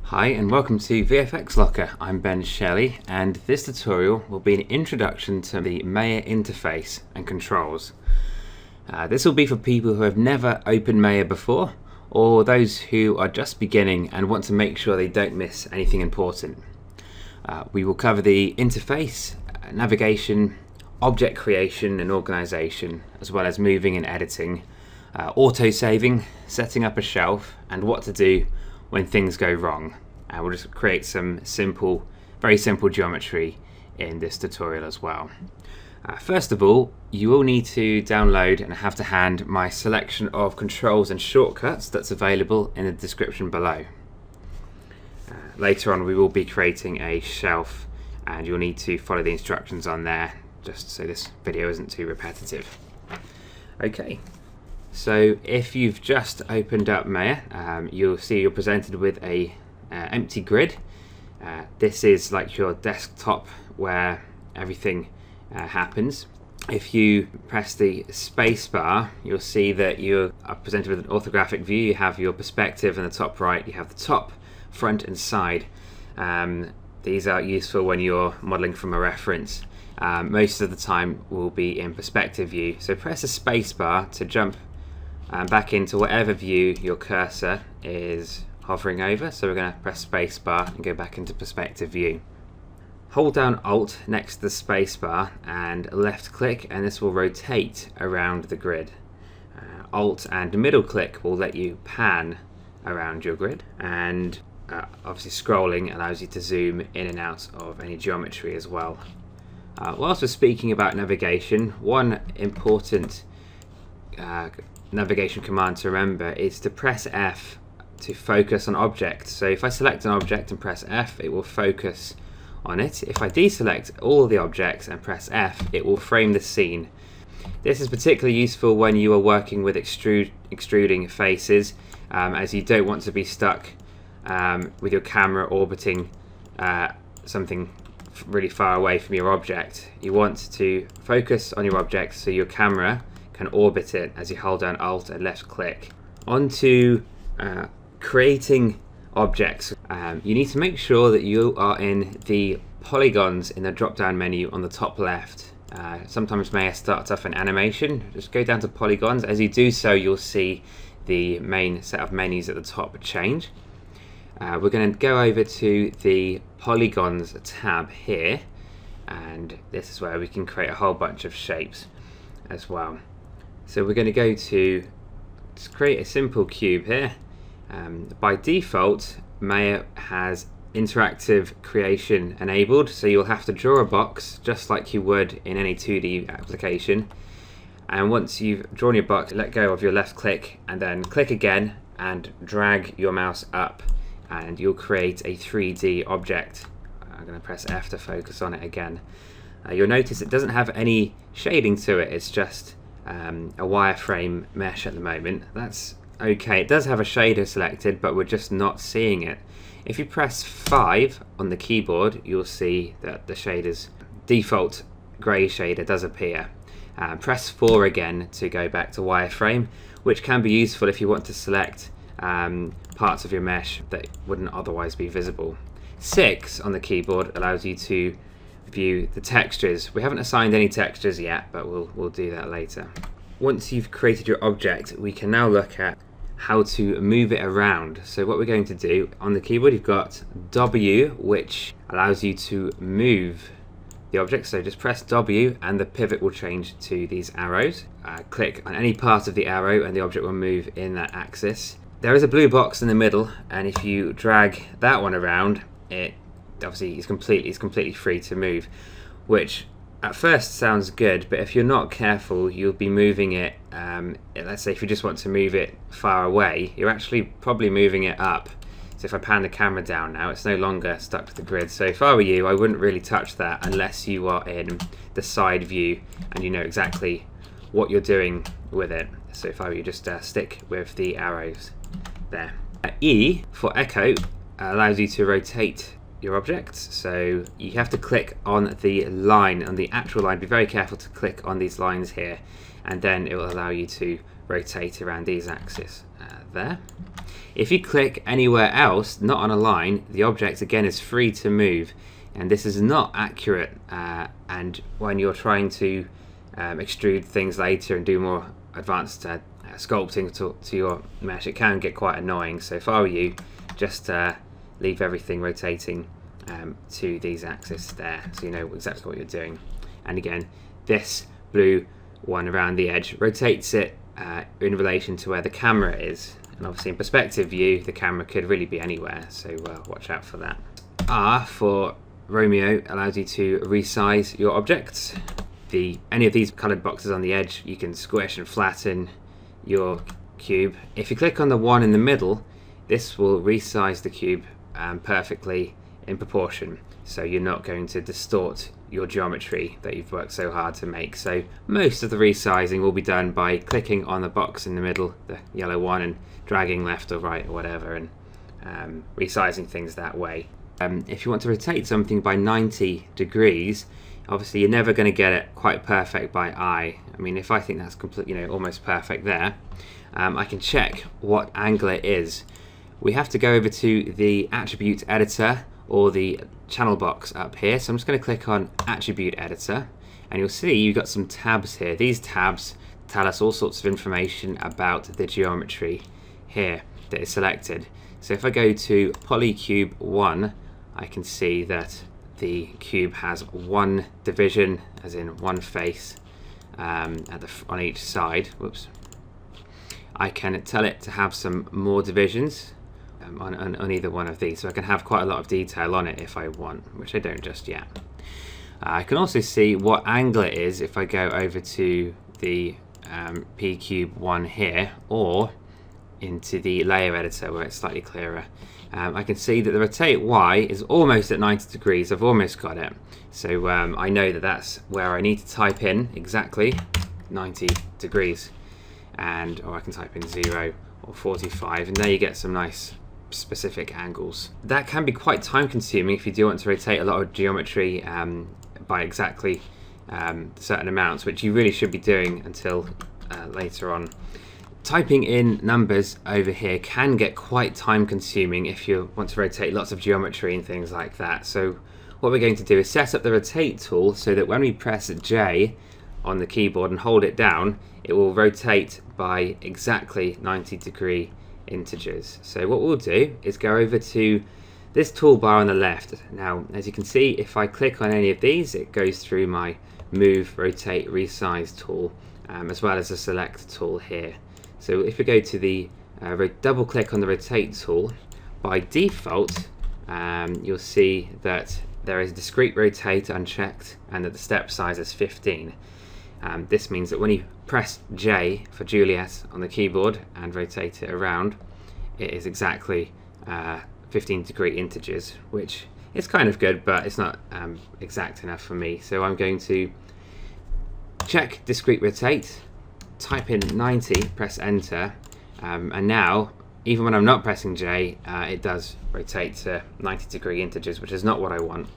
Hi and welcome to VFX Locker. I'm Ben Shelley and this tutorial will be an introduction to the Maya interface and controls. This will be for people who have never opened Maya before or those who are just beginning and want to make sure they don't miss anything important. We will cover the interface, navigation, object creation and organization, as well as moving and editing, auto-saving, setting up a shelf and what to do when things go wrong. We'll just create some very simple geometry in this tutorial as well. First of all, you will need to download and have to hand my selection of controls and shortcuts that's available in the description below. Later on we will be creating a shelf and you'll need to follow the instructions on there just so this video isn't too repetitive. Okay. So if you've just opened up Maya, you'll see you're presented with a empty grid. This is like your desktop where everything happens. If you press the space bar, you'll see that you are presented with an orthographic view. You have your perspective in the top right, you have the top, front and side. These are useful when you're modeling from a reference. Most of the time will be in perspective view. So press the space bar to jump back into whatever view your cursor is hovering over. So we're going to press space bar and go back into perspective view. Hold down Alt next to the space bar and left click and this will rotate around the grid. Alt and middle click will let you pan around your grid, and obviously scrolling allows you to zoom in and out of any geometry as well. Whilst we're speaking about navigation, one important navigation command to remember is to press F to focus on object. So if I select an object and press F, it will focus on it. If I deselect all the objects and press F, it will frame the scene. This is particularly useful when you are working with extruding faces, as you don't want to be stuck with your camera orbiting something really far away from your object. You want to focus on your object so your camera can orbit it as you hold down Alt and left click. On to creating objects. You need to make sure that you are in the polygons in the drop down menu on the top left. Sometimes Maya starts off an animation. Just go down to polygons. As you do so, you'll see the main set of menus at the top change. We're going to go over to the polygons tab here, and this is where we can create a whole bunch of shapes as well. So we're going to go to create a simple cube here. By default, Maya has interactive creation enabled, so you'll have to draw a box just like you would in any 2D application. And once you've drawn your box, let go of your left click and then click again and drag your mouse up and you'll create a 3D object. I'm going to press F to focus on it again. You'll notice it doesn't have any shading to it, it's just a wireframe mesh at the moment. That's okay. It does have a shader selected, but we're just not seeing it. If you press 5 on the keyboard, you'll see that the shader's default grey shader does appear. Press 4 again to go back to wireframe, which can be useful if you want to select parts of your mesh that wouldn't otherwise be visible. 6 on the keyboard allows you to view the textures. We haven't assigned any textures yet, but we'll do that later. Once you've created your object, we can now look at how to move it around. So what we're going to do, on the keyboard you've got W, which allows you to move the object. So just press W and the pivot will change to these arrows. Click on any part of the arrow and the object will move in that axis. There is a blue box in the middle, and if you drag that one around, it obviously is completely free to move, which at first sounds good, but if you're not careful, you'll be moving it. Let's say if you just want to move it far away, you're actually probably moving it up. So if I pan the camera down now, it's no longer stuck to the grid. So if I were you, I wouldn't really touch that unless you are in the side view and you know exactly what you're doing with it. So if I were you, just stick with the arrows there. E for echo allows you to rotate your objects, so you have to click on the line, on the actual line. Be very careful to click on these lines here, and then it will allow you to rotate around these axes there. If you click anywhere else, not on a line, the object again is free to move, and this is not accurate, and when you're trying to extrude things later and do more advanced sculpting to your mesh, it can get quite annoying. So if I were you, just leave everything rotating to these axes there, so you know exactly what you're doing. And again, this blue one around the edge rotates it in relation to where the camera is, and obviously in perspective view the camera could really be anywhere, so watch out for that. R for Romeo allows you to resize your objects. Any of these coloured boxes on the edge, you can squish and flatten your cube. If you click on the one in the middle, this will resize the cube perfectly in proportion, so you're not going to distort your geometry that you've worked so hard to make. So most of the resizing will be done by clicking on the box in the middle, the yellow one, and dragging left or right or whatever, and resizing things that way. If you want to rotate something by 90 degrees, obviously you're never going to get it quite perfect by eye. I mean, if I think that's completely, almost perfect there, I can check what angle it is. We have to go over to the attribute editor or the channel box up here. So I'm just going to click on attribute editor, and you'll see you've got some tabs here. These tabs tell us all sorts of information about the geometry here that is selected. So if I go to polycube 1, I can see that the cube has one division, as in one face on each side. Whoops. I can tell it to have some more divisions on either one of these, so I can have quite a lot of detail on it if I want, which I don't just yet. I can also see what angle it is if I go over to the P cube 1 here, or into the layer editor where it's slightly clearer. I can see that the rotate Y is almost at 90 degrees. I've almost got it, so I know that that's where I need to type in exactly 90 degrees, or I can type in 0 or 45, and there you get some nice specific angles. That can be quite time consuming if you do want to rotate a lot of geometry by exactly certain amounts, which you really should be doing until later on. Typing in numbers over here can get quite time consuming if you want to rotate lots of geometry and things like that. So what we're going to do is set up the rotate tool so that when we press J on the keyboard and hold it down, it will rotate by exactly 90-degree integers. So what we'll do is go over to this toolbar on the left. Now, as you can see, if I click on any of these, it goes through my move, rotate, resize tool, as well as the select tool here. So if we go to the double click on the rotate tool, by default you'll see that there is discrete rotate unchecked and that the step size is 15. This means that when you press J for Juliet on the keyboard and rotate it around, it is exactly 15-degree integers, which is kind of good, but it's not exact enough for me. So I'm going to check discrete rotate, type in 90, press enter, and now even when I'm not pressing J, it does rotate to 90-degree integers, which is not what I want.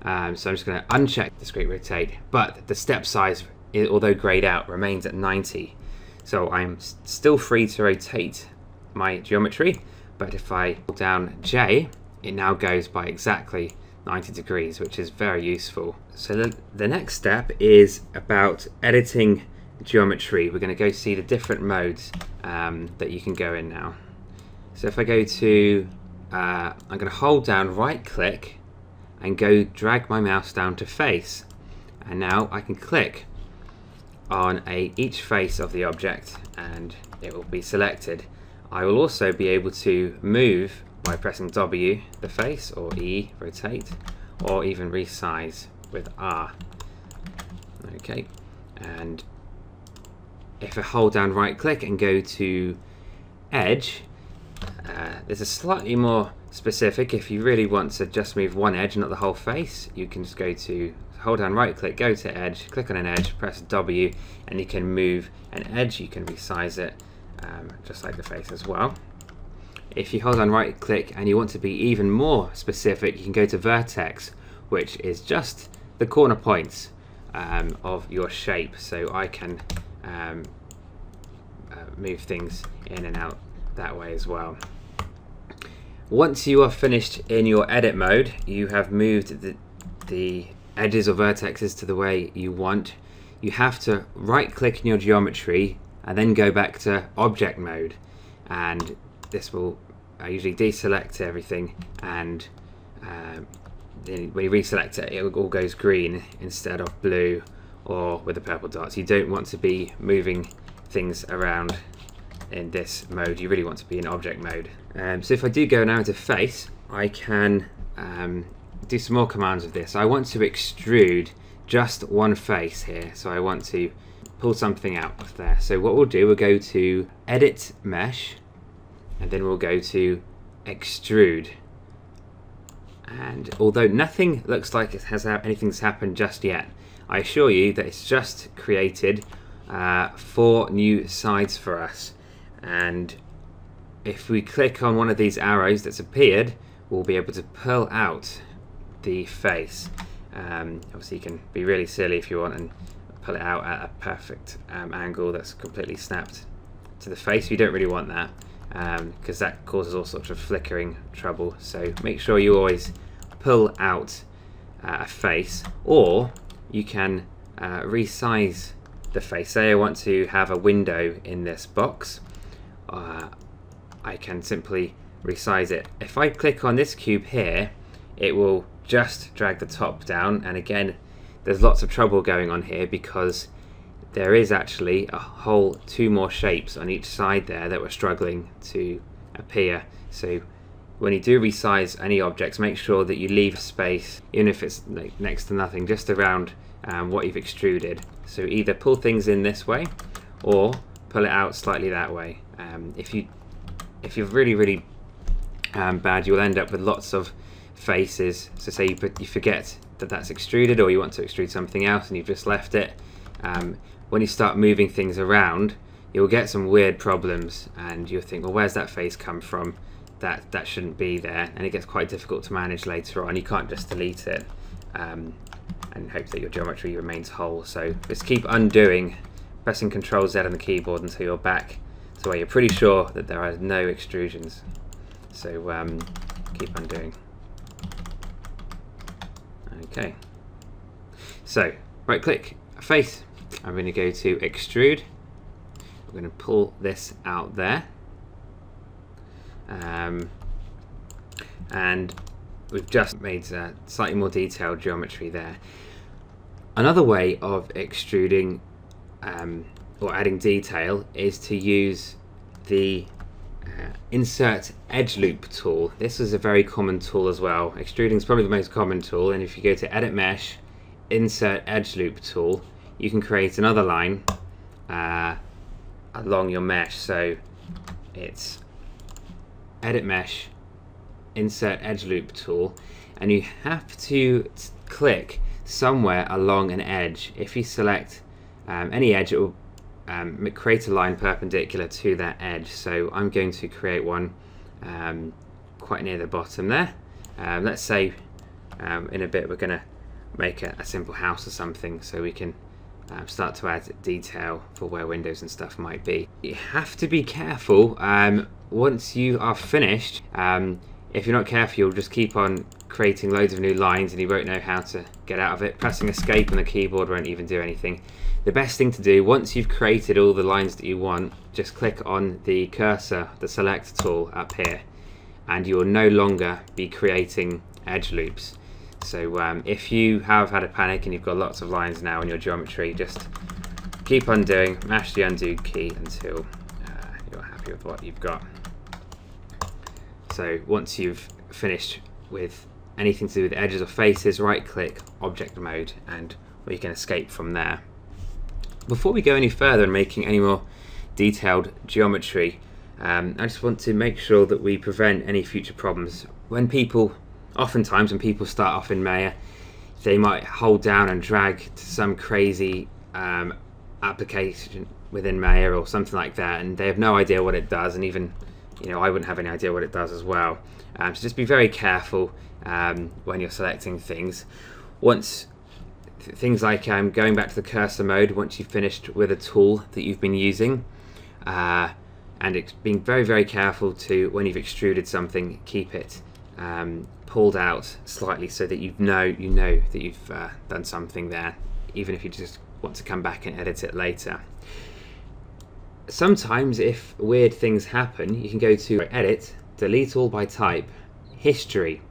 So I'm just going to uncheck discrete rotate, but the step size, although grayed out, remains at 90. So I'm still free to rotate my geometry, but if I hold down J, it now goes by exactly 90 degrees, which is very useful. So the next step is about editing geometry. We're going to go see the different modes that you can go in now. So if I go to, I'm going to hold down right click and go drag my mouse down to face, and now I can click on each face of the object and it will be selected. I will also be able to move by pressing W the face, or E rotate, or even resize with R. Okay, and if I hold down right click and go to edge, this is slightly more specific. If you really want to just move one edge, not the whole face, you can just go to hold down right click, go to edge, click on an edge, press W, and you can move an edge. You can resize it just like the face as well. If you hold on right click and you want to be even more specific, you can go to vertex, which is just the corner points of your shape. So I can move things in and out that way as well. Once you are finished in your edit mode, you have moved the edges or vertexes to the way you want. You have to right click in your geometry and then go back to object mode, and this will usually deselect everything, and then when you reselect it, it all goes green instead of blue or with the purple dots. You don't want to be moving things around in this mode. You really want to be in object mode. So if I do go now into face, I can do some more commands of this. I want to extrude just one face here, so I want to pull something out of there. So what we'll do, we'll go to edit mesh, and then we'll go to extrude. And although nothing looks like it has anything's happened just yet, I assure you that it's just created 4 new sides for us. And if we click on one of these arrows that's appeared, we'll be able to pull out the face. Obviously you can be really silly if you want and pull it out at a perfect angle that's completely snapped to the face. You don't really want that, because that causes all sorts of flickering trouble. So make sure you always pull out a face, or you can resize the face. Say I want to have a window in this box, I can simply resize it. If I click on this cube here, it will just drag the top down, and again there's lots of trouble going on here because there is actually a whole 2 more shapes on each side there that we're struggling to appear. So when you do resize any objects, make sure that you leave space, even if it's like next to nothing, just around what you've extruded. So either pull things in this way or pull it out slightly that way. If you're really bad, you'll end up with lots of faces. So say you forget that that's extruded, or you want to extrude something else and you've just left it. When you start moving things around, you'll get some weird problems, and you'll think, well, where's that face come from? That shouldn't be there, and it gets quite difficult to manage later on. You can't just delete it and hope that your geometry remains whole. So just keep undoing, pressing Ctrl Z on the keyboard until you're back to where you're pretty sure that there are no extrusions. So keep undoing. Okay, so right click, face, I'm going to go to extrude. We're going to pull this out there, and we've just made a slightly more detailed geometry there. Another way of extruding or adding detail is to use the insert edge loop tool. This is a very common tool as well. Extruding is probably the most common tool, and if you go to edit mesh, insert edge loop tool, you can create another line along your mesh. So it's edit mesh, insert edge loop tool, and you have to click somewhere along an edge. If you select any edge, it will create a line perpendicular to that edge. So I'm going to create one quite near the bottom there. Let's say in a bit we're going to make a simple house or something, so we can start to add detail for where windows and stuff might be. You have to be careful once you are finished. If you're not careful, you'll just keep on creating loads of new lines and you won't know how to get out of it. Pressing escape on the keyboard won't even do anything. The best thing to do, once you've created all the lines that you want, just click on the cursor, the select tool up here, and you will no longer be creating edge loops. So if you have had a panic and you've got lots of lines now in your geometry, just keep undoing, mash the undo key until you're happy with what you've got. So once you've finished with anything to do with edges or faces, right click object mode, and we can escape from there. Before we go any further and making any more detailed geometry, I just want to make sure that we prevent any future problems. Oftentimes when people start off in Maya, they might hold down and drag to some crazy application within Maya or something like that, and they have no idea what it does, and even I wouldn't have any idea what it does as well. So just be very careful when you're selecting things. Once things like going back to the cursor mode once you've finished with a tool that you've been using, and and being very, very careful to, when you've extruded something, keep it pulled out slightly so that you know that you've done something there, even if you just want to come back and edit it later. Sometimes if weird things happen, you can go to Edit, Delete All by Type, History.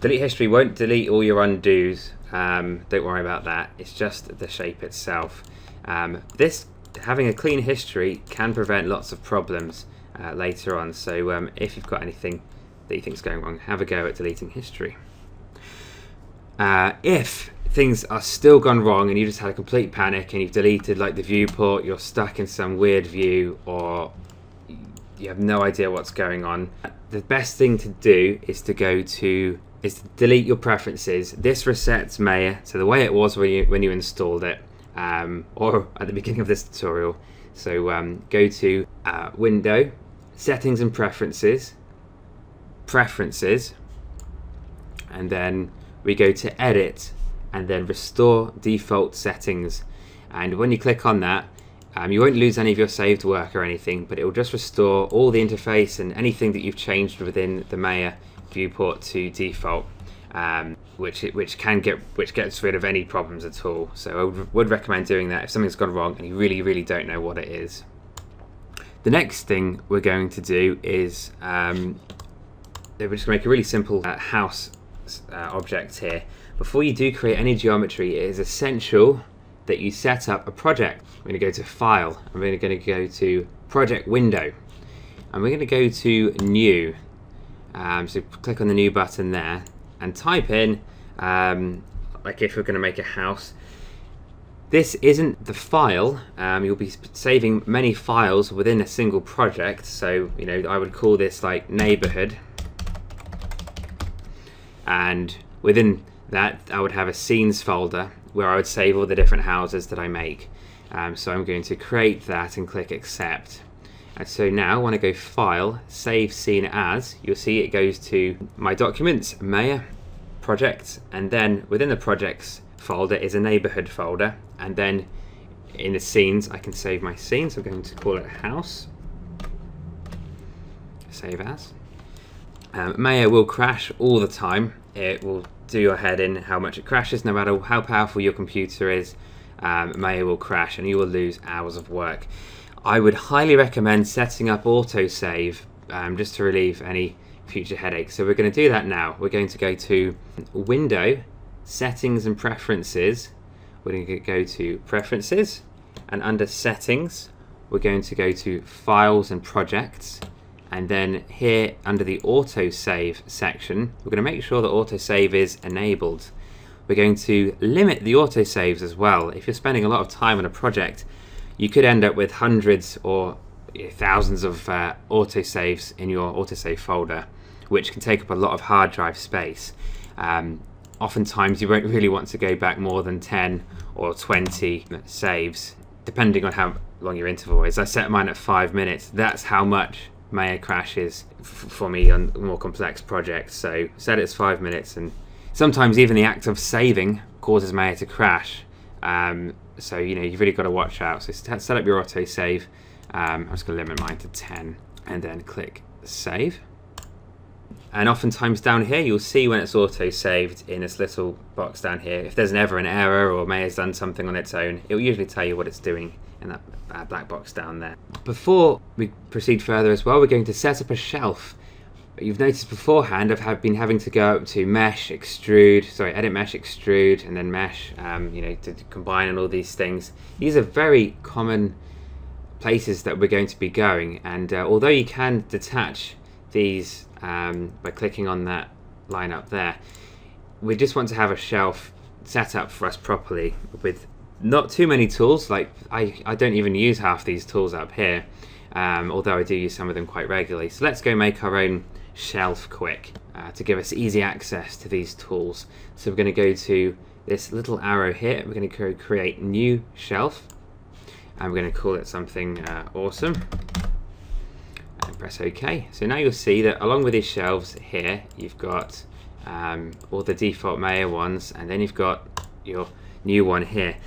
Delete History won't delete all your undos, don't worry about that, it's just the shape itself. Having a clean history can prevent lots of problems later on, so if you've got anything that you think is going wrong, have a go at deleting history. If things are still gone wrong and you just had a complete panic and you've deleted like the viewport, you're stuck in some weird view, or you have no idea what's going on, the best thing to do is to delete your preferences. This resets Maya to the way it was when you installed it, or at the beginning of this tutorial. So go to Window, Settings and Preferences, and then we go to Edit, and then Restore Default Settings. And when you click on that, you won't lose any of your saved work or anything, but it will just restore all the interface and anything that you've changed within the Maya viewport to default, which gets rid of any problems at all. So I would recommend doing that if something's gone wrong and you really don't know what it is. The next thing we're going to do is we're just going to make a really simple house object here. Before you do create any geometry, it is essential that you set up a project. We're going to go to File, and we're going to go to Project Window, and we're going to go to New. So click on the New button there and type in, like if we're going to make a house. This isn't the file, you'll be saving many files within a single project, so I would call this like neighborhood, and within that I would have a scenes folder where I would save all the different houses that I make. So I'm going to create that and click accept. And so now when I go File, Save Scene As, you'll see it goes to my documents, Maya, Projects, and then within the projects folder is a neighborhood folder, and then in the scenes I can save my scene. So I'm going to call it House, Save As. Maya will crash all the time. It will do your head in how much it crashes. No matter how powerful your computer is, Maya will crash and you will lose hours of work. I would highly recommend setting up autosave just to relieve any future headaches. So we're going to do that now. We're going to go to Window, Settings and Preferences. We're going to go to Preferences, and under Settings we're going to go to Files and Projects, and then here under the autosave section we're going to make sure that autosave is enabled. We're going to limit the autosaves as well. If you're spending a lot of time on a project, you could end up with hundreds or thousands of autosaves in your autosave folder, which can take up a lot of hard drive space. Oftentimes you won't really want to go back more than 10 or 20 saves, depending on how long your interval is. I set mine at 5 minutes. That's how much Maya crashes for me on more complex projects. So set it as 5 minutes, and sometimes even the act of saving causes Maya to crash. So you've really got to watch out. So set up your autosave. I'm just going to limit mine to 10 and then click Save. And oftentimes down here you'll see when it's auto-saved in this little box down here, if there's ever an error or Maya's done something on its own, it will usually tell you what it's doing in that black box down there. Before we proceed further as well, we're going to set up a shelf. You've noticed beforehand I've been having to go up to Mesh, Extrude, Edit Mesh, Extrude, and then Mesh, to combine and all these things. These are very common places that we're going to be going, and although you can detach these by clicking on that line up there, we just want to have a shelf set up for us properly with not too many tools. Like I don't even use half these tools up here, although I do use some of them quite regularly. So let's go make our own shelf quick to give us easy access to these tools. So we're going to go to this little arrow here, we're going to go create new shelf, and we're going to call it something awesome, and press OK. So now you'll see that along with these shelves here you've got all the default Maya ones, and then you've got your new one here.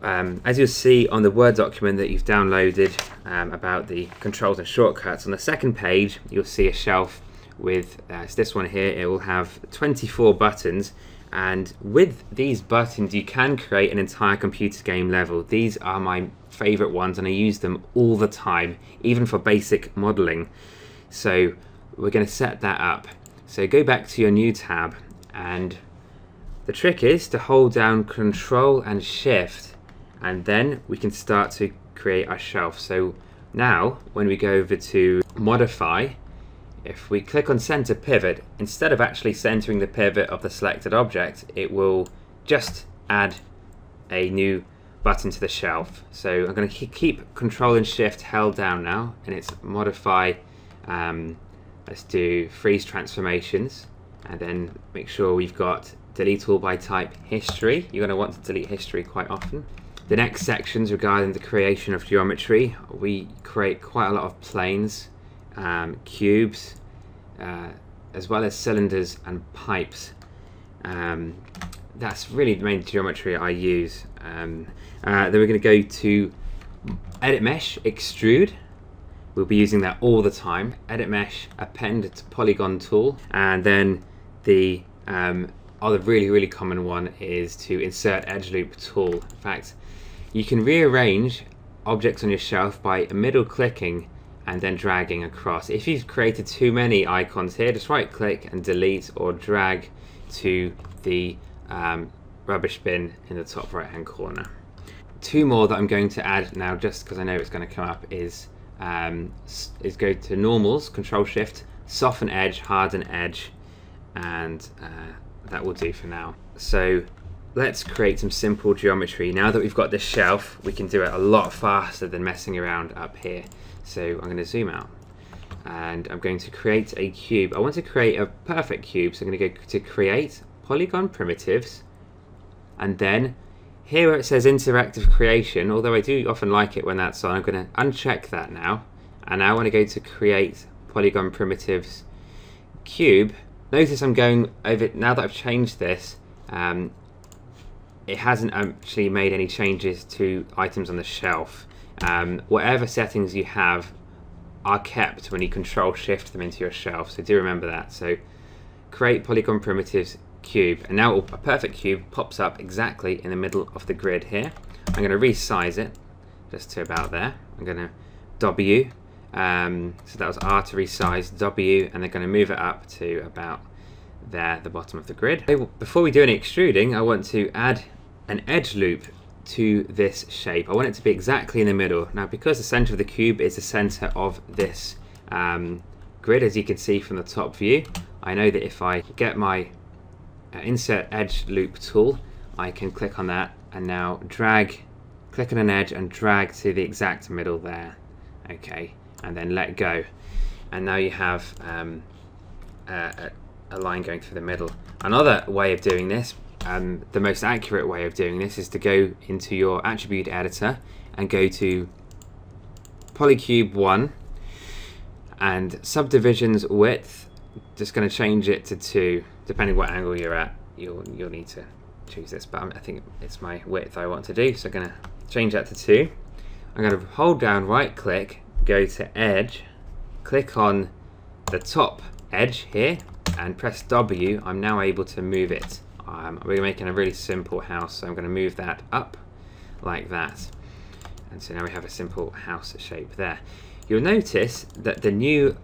As you'll see on the Word document that you've downloaded about the controls and shortcuts, on the second page you'll see a shelf with it's this one here. It will have 24 buttons, and with these buttons you can create an entire computer game level. These are my favorite ones and I use them all the time, even for basic modeling. So we're going to set that up. So go back to your new tab, and the trick is to hold down Control and Shift, and then we can start to create our shelf. So now when we go over to Modify, if we click on Center Pivot, instead of actually centering the pivot of the selected object, it will just add a new button to the shelf. So I'm going to keep Control and Shift held down now, and it's Modify. Let's do Freeze Transformations, and then make sure we've got Delete All by Type History. You're going to want to delete history quite often. The next sections regarding the creation of geometry, we create quite a lot of planes, cubes, as well as cylinders and pipes. That's really the main geometry I use. Then we're going to go to Edit Mesh, Extrude. We'll be using that all the time. Edit Mesh, Append to Polygon Tool, and then the other really common one is to Insert Edge Loop Tool. In fact, you can rearrange objects on your shelf by middle clicking and then dragging across. If you've created too many icons here, just right click and delete, or drag to the rubbish bin in the top right hand corner. Two more that I'm going to add now, just because I know it's going to come up, is go to Normals, Control Shift, Soften Edge, Harden Edge, and that will do for now. So let's create some simple geometry. Now that we've got this shelf, we can do it a lot faster than messing around up here. So I'm going to zoom out, and I'm going to create a cube. I want to create a perfect cube, so I'm going to go to Create, Polygon Primitives, and then here where it says Interactive Creation, although I do often like it when that's on, I'm going to uncheck that now, and now I want to go to Create, Polygon Primitives, Cube. Notice I'm going over, now that I've changed this, it hasn't actually made any changes to items on the shelf. Whatever settings you have are kept when you Control Shift them into your shelf, so do remember that. So Create Polygon Primitives, Cube, and now a perfect cube pops up exactly in the middle of the grid here. I'm going to resize it just to about there. I'm going to W, so that was R to resize, W, and they're going to move it up to about there at the bottom of the grid. Before we do any extruding, I want to add an edge loop to this shape. I want it to be exactly in the middle. Now, because the center of the cube is the center of this grid, as you can see from the top view, I know that if I get my Insert Edge Loop tool, I can click on that and now drag, click on an edge and drag to the exact middle there. Okay, and then let go. And now you have a line going through the middle. Another way of doing this, the most accurate way of doing this, is to go into your attribute editor and go to Polycube 1 and subdivisions width, just going to change it to 2. Depending what angle you're at, you'll need to choose this, but I think it's my width I want to do, so I'm going to change that to 2. I'm going to hold down, right click, go to Edge, click on the top edge here and press W. I'm now able to move it. We're making a really simple house, so I'm going to move that up like that, and so now we have a simple house shape there. You'll notice that the new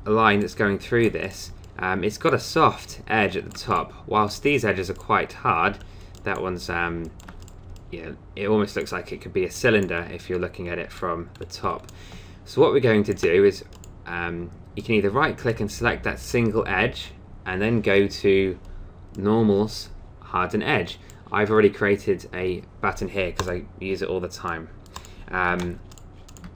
line that's going through this, it's got a soft edge at the top, whilst these edges are quite hard. That one's, yeah, it almost looks like it could be a cylinder if you're looking at it from the top. So what we're going to do is, you can either right click and select that single edge, and then go to Normals, Harden Edge. I've already created a button here because I use it all the time.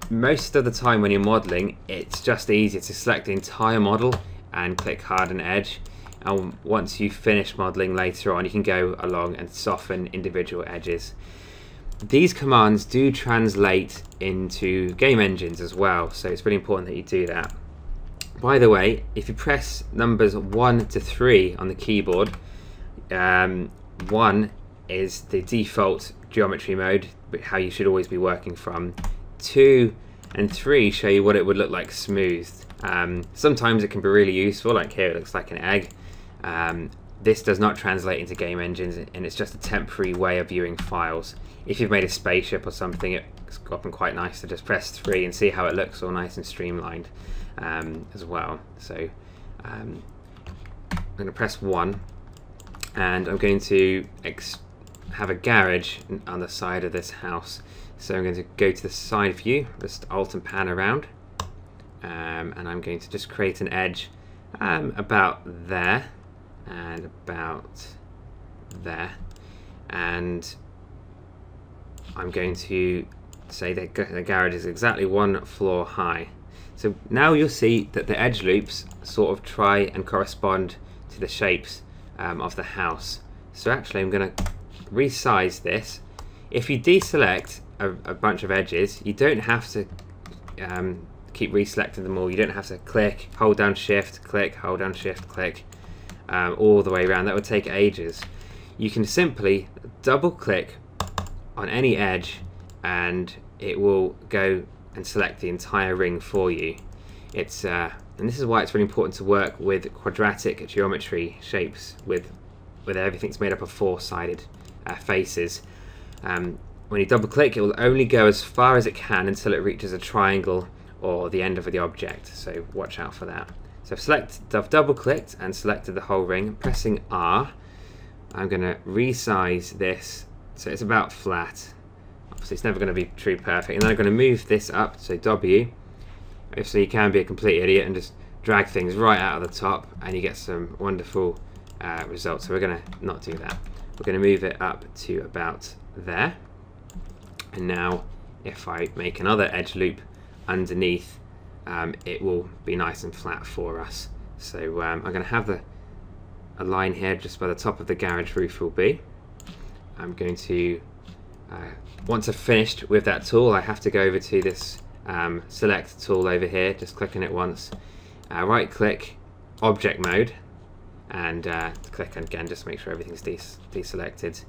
Most of the time when you're modeling, it's just easier to select the entire model and click Harden Edge, and once you finish modeling later on, you can go along and soften individual edges. These commands do translate into game engines as well, so it's really important that you do that. By the way, if you press numbers 1 to 3 on the keyboard, 1 is the default geometry mode, how you should always be working from. 2 and 3 show you what it would look like smoothed. Sometimes it can be really useful, like here it looks like an egg. This does not translate into game engines, and it's just a temporary way of viewing files. If you've made a spaceship or something, it's often quite nice to just press 3 and see how it looks all nice and streamlined as well. So I'm going to press 1, and I'm going to have a garage on the side of this house. So I'm going to go to the side view, just Alt and pan around, and I'm going to just create an edge about there and about there, and I'm going to say that the garage is exactly 1 floor high. So now you'll see that the edge loops sort of try and correspond to the shapes of the house. So actually I'm going to resize this. If you deselect a bunch of edges, you don't have to keep reselecting them all. You don't have to click, hold down shift, click, hold down shift, click, all the way around. That would take ages. You can simply double click on any edge and it will go and select the entire ring for you. It's and this is why it's really important to work with quadratic geometry shapes with everything's made up of 4-sided faces. When you double click, it will only go as far as it can until it reaches a triangle or the end of the object, so watch out for that. So I've double clicked and selected the whole ring. Pressing R, I'm going to resize this so it's about flat. Obviously it's never going to be true perfect, and then I'm going to move this up, so W, so you can be a complete idiot and just drag things right out of the top and you get some wonderful results. So we're going to not do that. We're going to move it up to about there, and now if I make another edge loop underneath, it will be nice and flat for us. So I'm going to have a line here just where the top of the garage roof will be. I'm going to, once I've finished with that tool, I have to go over to this select tool over here, just click on it once, right click, object mode, and click again just to make sure everything's deselected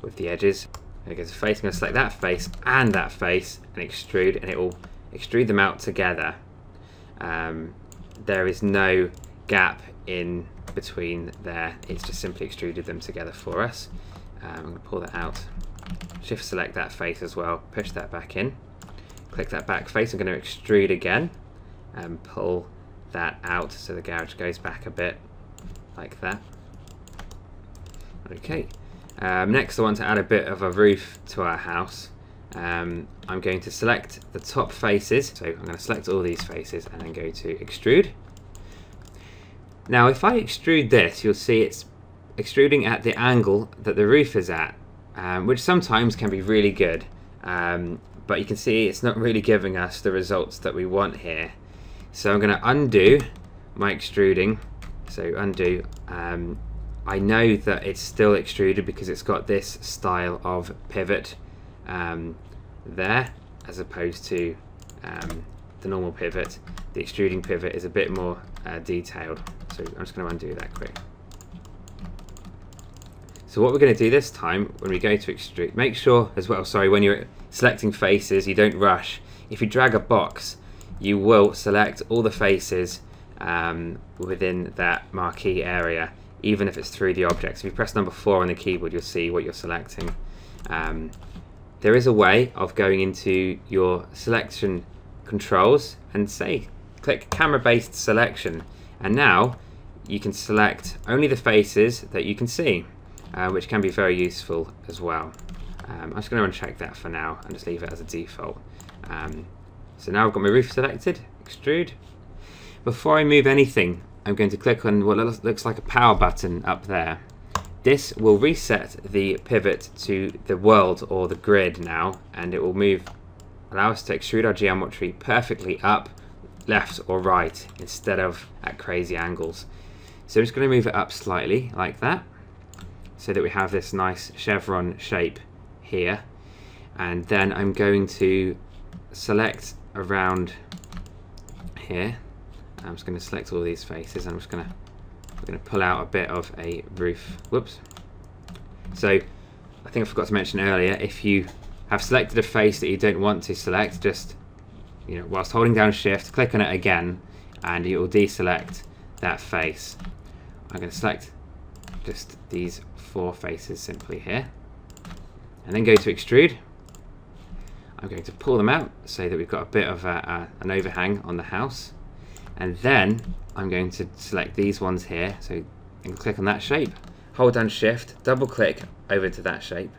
with the edges. There goes the face. I'm going to select that face and extrude, and it will extrude them out together. There is no gap in between there, it's just simply extruded them together for us. I'm going to pull that out, shift select that face as well, push that back in, click that back face. I'm going to extrude again and pull that out so the garage goes back a bit like that. Okay, next I want to add a bit of a roof to our house. I'm going to select the top faces, so I'm going to select all these faces and then go to extrude. Now if I extrude this, you'll see it's extruding at the angle that the roof is at, which sometimes can be really good, but you can see it's not really giving us the results that we want here. So I'm going to undo my extruding, so undo. I know that it's still extruded because it's got this style of pivot there, as opposed to the normal pivot. The extruding pivot is a bit more detailed, so I'm just going to undo that quick. So what we're going to do this time, when we go to extrude, make sure as well, sorry, when you're selecting faces, you don't rush. If you drag a box, you will select all the faces within that marquee area, even if it's through the object. So if you press number 4 on the keyboard, you'll see what you're selecting. There is a way of going into your selection controls and say, click camera-based selection, and now you can select only the faces that you can see, which can be very useful as well. I'm just going to uncheck that for now and just leave it as a default. So now I've got my roof selected, extrude. Before I move anything, I'm going to click on what looks like a power button up there. This will reset the pivot to the world or the grid now, and it will allow us to extrude our geometry perfectly up, left or right, instead of at crazy angles. So I'm just going to move it up slightly like that, so that we have this nice chevron shape here, and then I'm going to select around here. I'm just going to select all these faces, and we're going to pull out a bit of a roof. Whoops. So I think I forgot to mention earlier, if you have selected a face that you don't want to select, just whilst holding down Shift, click on it again, and it will deselect that face. I'm going to select just these 4 faces simply here, and then go to Extrude. I'm going to pull them out so that we've got a bit of an overhang on the house, and then I'm going to select these ones here. So you can click on that shape, hold down Shift, double click over to that shape.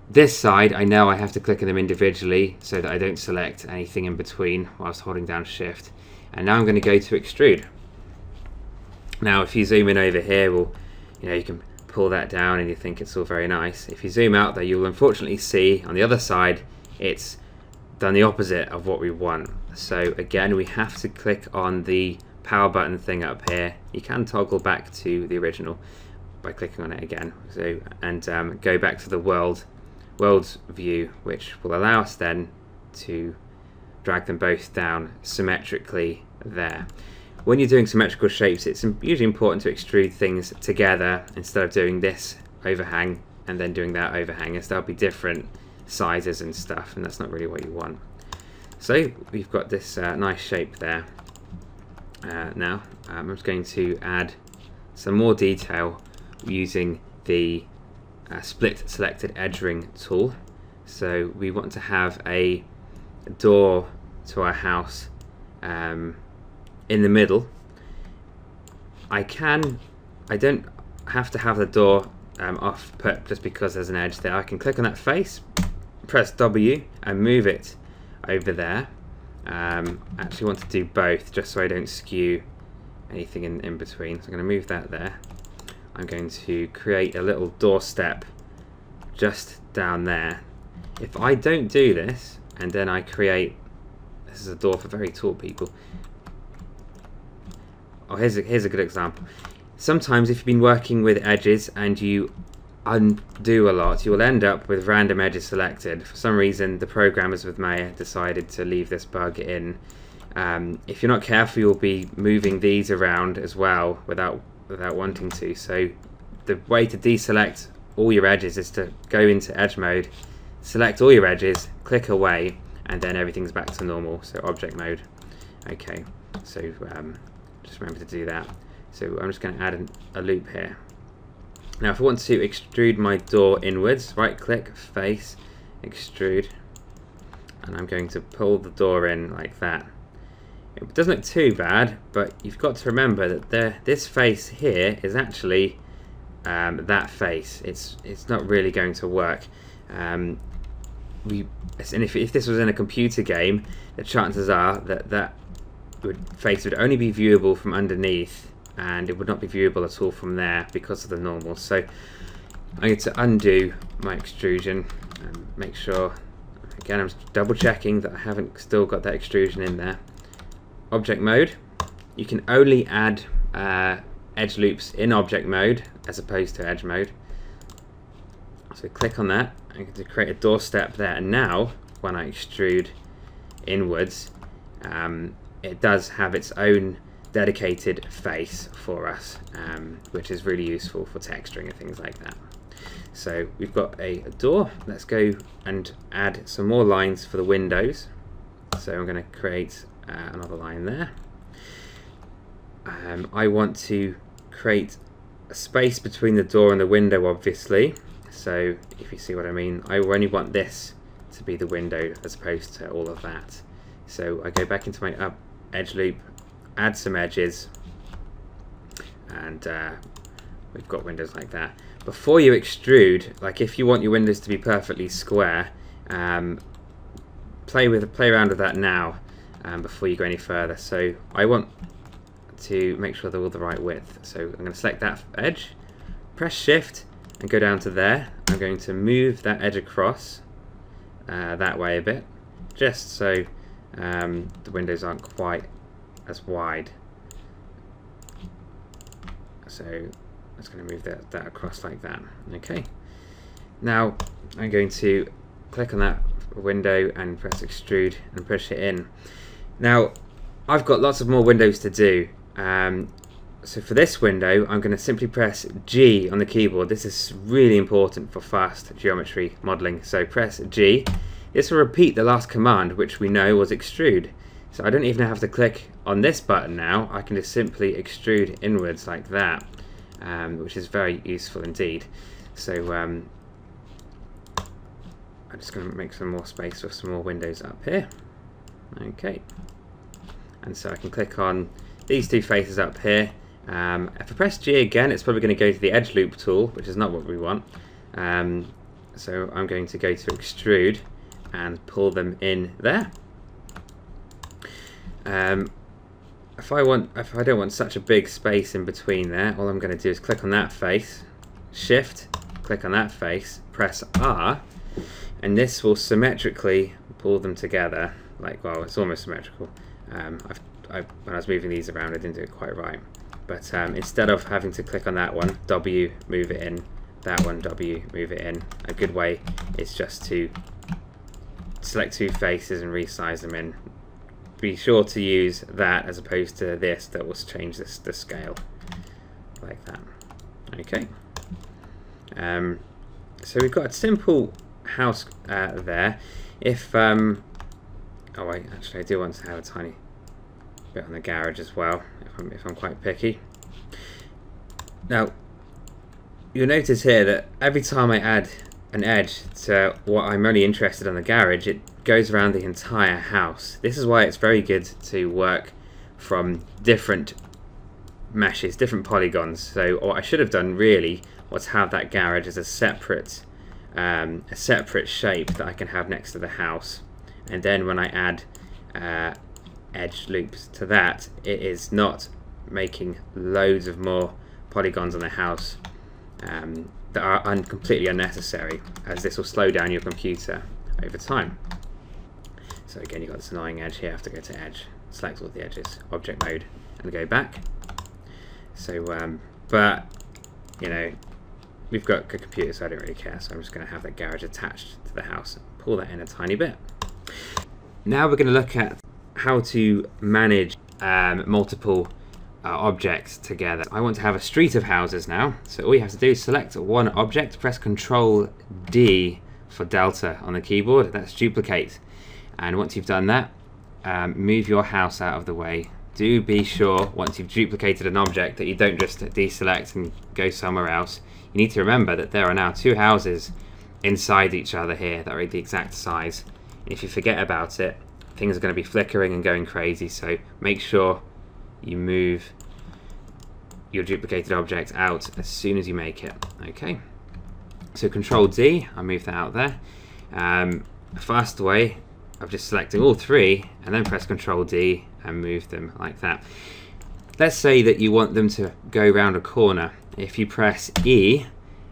This side, I know I have to click on them individually so that I don't select anything in between whilst holding down Shift. And now I'm going to go to Extrude. Now if you zoom in over here, well, you can pull that down and you think it's all very nice. If you zoom out though, you'll unfortunately see on the other side it's done the opposite of what we want. So again, we have to click on the power button thing up here. You can toggle back to the original by clicking on it again. So and go back to the world view, which will allow us then to drag them both down symmetrically there. When you're doing symmetrical shapes, it's usually important to extrude things together instead of doing this overhang and then doing that overhang, as there'll be different sizes and stuff, and that's not really what you want. So we've got this nice shape there. Now I'm just going to add some more detail using the split selected edge ring tool. So we want to have a door to our house in the middle. I don't have to have the door off put just because there's an edge there. I can click on that face, press W and move it over there. I actually want to do both just so I don't skew anything in between. So I'm going to move that there. I'm going to create a little doorstep just down there. If I don't do this and then I create, this is a door for very tall people. Oh, here's a good example. Sometimes if you've been working with edges and you undo a lot, you will end up with random edges selected. For some reason the programmers with Maya decided to leave this bug in. If you're not careful, you'll be moving these around as well without wanting to. So the way to deselect all your edges is to go into edge mode, select all your edges, click away, and then everything's back to normal. So object mode. Okay, so just remember to do that. So I'm just going to add a loop here. Now if I want to extrude my door inwards, right click, face, extrude, and I'm going to pull the door in like that. It doesn't look too bad, but you've got to remember that this face here is actually that face. It's not really going to work. And if this was in a computer game, the chances are that face would only be viewable from underneath, and it would not be viewable at all from there because of the normal. So I'm going to undo my extrusion and make sure, again I'm double checking that I haven't still got that extrusion in there. Object mode, you can only add edge loops in object mode as opposed to edge mode. So click on that, I'm going to create a doorstep there, and now when I extrude inwards, it does have its own dedicated face for us, which is really useful for texturing and things like that. So we've got a door. Let's go and add some more lines for the windows. So I'm going to create another line there. I want to create a space between the door and the window, obviously. So if you see what I mean, I only want this to be the window as opposed to all of that. So I go back into my edge loop, add some edges, and we've got windows like that. Before you extrude, like if you want your windows to be perfectly square, play around with that now before you go any further. So I want to make sure they're all the right width. So I'm going to select that edge, press Shift, and go down to there. I'm going to move that edge across that way a bit, just so the windows aren't quite as wide. So I'm just going to move that across like that. Okay. Now I'm going to click on that window and press extrude and push it in. Now I've got lots of more windows to do. So for this window, I'm going to simply press G on the keyboard. This is really important for fast geometry modeling. So press G. This will repeat the last command, which we know was extrude. So I don't even have to click on this button now. I can just simply extrude inwards like that, which is very useful indeed. So I'm just going to make some more space for some more windows up here. Okay. And so I can click on these two faces up here. If I press G again, it's probably going to go to the edge loop tool, which is not what we want. So I'm going to go to extrude and pull them in there. If I don't want such a big space in between there, all I'm going to do is click on that face, Shift, click on that face, press R, and this will symmetrically pull them together. Like, well, it's almost symmetrical. When I was moving these around, I didn't do it quite right. But instead of having to click on that one, W, move it in, that one, W, move it in, a good way is just to select two faces and resize them in. Be sure to use that as opposed to this, that will change the scale, like that. Okay. So we've got a simple house there. If oh wait, actually I do want to have a tiny bit on the garage as well, if I'm quite picky. Now you'll notice here that every time I add an edge to what I'm only interested in the garage, it goes around the entire house. This is why it's very good to work from different meshes, different polygons. So what I should have done really was have that garage as a separate shape that I can have next to the house, and then when I add edge loops to that, it is not making loads of more polygons on the house that are completely unnecessary, as this will slow down your computer over time. So again, you've got this annoying edge here. I have to go to edge, select all the edges, object mode, and go back. So but you know, we've got good computers, so I don't really care. So I'm just going to have that garage attached to the house, pull that in a tiny bit. Now we're going to look at how to manage multiple objects together. I want to have a street of houses now, so all you have to do is select one object, press Ctrl D for delta on the keyboard, that's duplicate, and once you've done that, move your house out of the way. Do be sure once you've duplicated an object that you don't just deselect and go somewhere else. You need to remember that there are now two houses inside each other here that are the exact size. If you forget about it, things are going to be flickering and going crazy, so make sure you move your duplicated object out as soon as you make it. Okay, so Control D, I'll move that out there. The fast way of just selecting all three and then press Control D and move them like that. Let's say that you want them to go around a corner. If you press E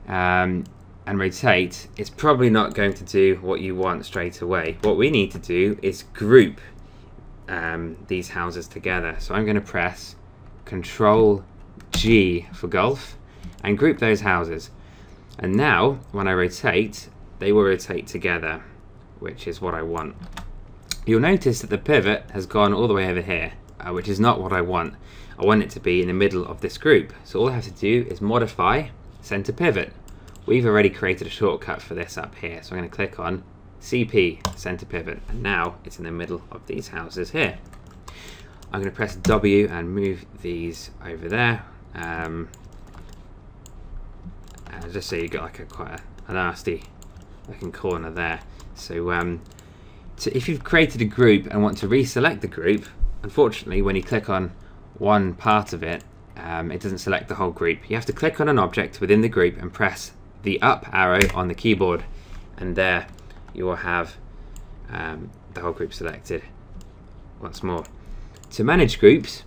and rotate, it's probably not going to do what you want straight away. What we need to do is group these houses together. So I'm going to press Control G for golf and group those houses. And now when I rotate, they will rotate together, which is what I want. You'll notice that the pivot has gone all the way over here, which is not what I want. I want it to be in the middle of this group. So all I have to do is modify center pivot. We've already created a shortcut for this up here, so I'm going to click on CP, center pivot, and now it's in the middle of these houses here. I'm going to press W and move these over there, and just so you've got like quite a nasty looking corner there. So if you've created a group and want to reselect the group, unfortunately when you click on one part of it, it doesn't select the whole group. You have to click on an object within the group and press the up arrow on the keyboard, and there you will have the whole group selected once more. To manage groups,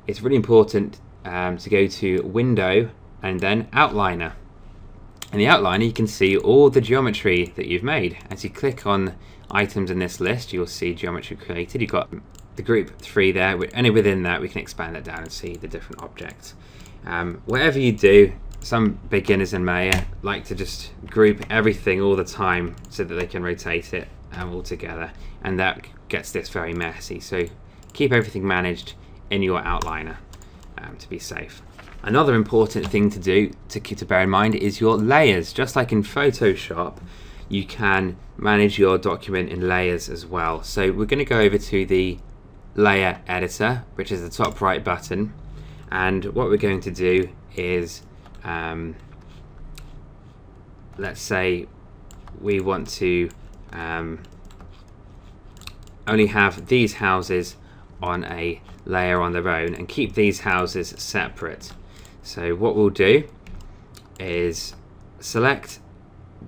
it's really important to go to Window and then Outliner. In the outliner you can see all the geometry that you've made. As you click on items in this list, you'll see geometry created. You've got the group 3 there, and within that we can expand that down and see the different objects. Whatever you do, some beginners in Maya like to just group everything all the time so that they can rotate it all together, and that gets this very messy. So keep everything managed in your outliner to be safe. Another important thing to do, to bear in mind, is your layers. Just like in Photoshop, you can manage your document in layers as well. So we're going to go over to the layer editor, which is the top right button, and what we're going to do is let's say we want to only have these houses on a layer on their own and keep these houses separate. So what we'll do is select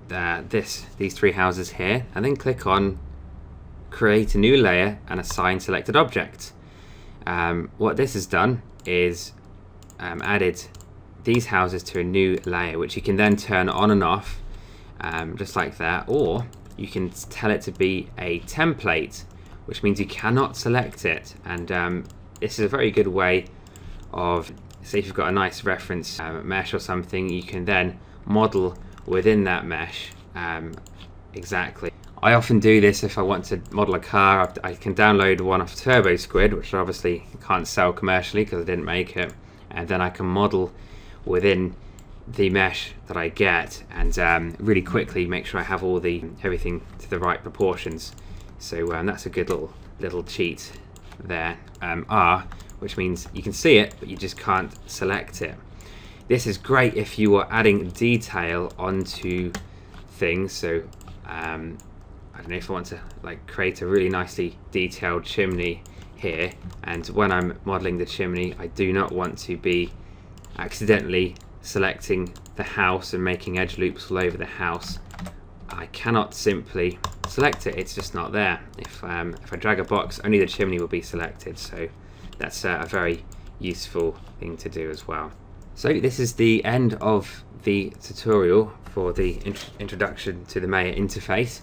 these three houses here, and then click on create a new layer and assign selected object. What this has done is added these houses to a new layer, which you can then turn on and off just like that, or you can tell it to be a template, which means you cannot select it. And this is a very good way of, say if you've got a nice reference mesh or something, you can then model within that mesh exactly. I often do this if I want to model a car. I can download one off TurboSquid, which obviously can't sell commercially because I didn't make it, and then I can model within the mesh that I get and really quickly make sure I have everything to the right proportions. So that's a good little cheat there. Which means you can see it, but you just can't select it. This is great if you are adding detail onto things. So I don't know if I want to like create a really nicely detailed chimney here, and when I'm modeling the chimney, I do not want to be accidentally selecting the house and making edge loops all over the house. I cannot simply select it, it's just not there. If I drag a box, only the chimney will be selected, so that's a very useful thing to do as well. So this is the end of the tutorial for the introduction to the Maya interface.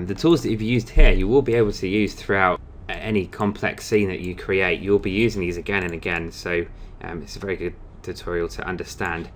The tools that you've used here you will be able to use throughout any complex scene that you create. You'll be using these again and again, so it's a very good tutorial to understand.